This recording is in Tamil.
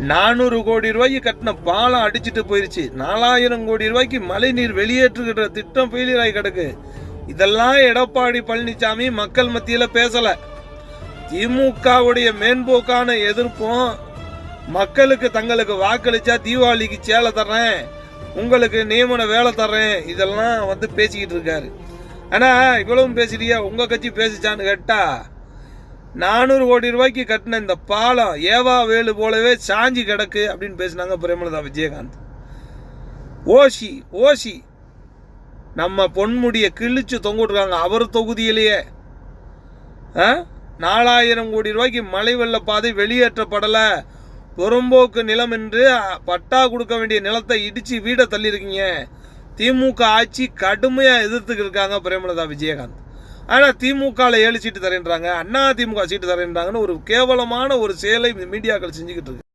400 கோடி ரூபாய்க்கு கட்டின பாலம் அடிச்சுட்டு போயிருச்சு. 4000 கோடி ரூபாய்க்கு மழை நீர் வெளியேற்றுகிற திட்டம் ஃபெயிலியர் ஆகி கிடக்கு. இதெல்லாம் எடப்பாடி பழனிசாமி மக்கள் மத்தியில பேசல. திமுகவுடைய மேம்போக்கான எதிர்ப்பும், மக்களுக்கு தங்களுக்கு வாக்களிச்சா தீபாவளிக்கு சேலை தர்றேன், உங்களுக்கு நியமன வேலை தர்றேன், இதெல்லாம் பேசிக்கிட்டு இருக்காரு. ஆனா இவ்வளவும் பேசுறியா, உங்க கட்சி பேசிச்சான்னு கேட்டா 400 கோடி ரூபாய்க்கு கட்டின இந்த பாலம் ஏவா வேலு போலவே சாஞ்சி கிடக்கு அப்படின்னு பேசினாங்க பிரேமலதா விஜயகாந்த். ஓசி நம்ம பொன்முடிய கிழிச்சு தொங்கிட்டுருக்காங்க அவர் தொகுதியிலேயே. 4000 கோடி ரூபாய்க்கு மழை வெள்ள பாதை வெளியேற்றப்படல, புறம்போக்கு நிலம் என்று பட்டா கொடுக்க வேண்டிய நிலத்தை இடிச்சு வீட தள்ளி இருக்கீங்க. திமுக ஆட்சி கடுமையா எதிர்த்துக்கு இருக்காங்க பிரேமலதா விஜயகாந்த். ஆனா திமுக 7 சீட்டு தரேன்றாங்க, அண்ணா திமுக சீட்டு தரேன்றாங்கன்னு ஒரு கேவலமான ஒரு செயலை மீடியாக்கள் செஞ்சுக்கிட்டு இருக்கு.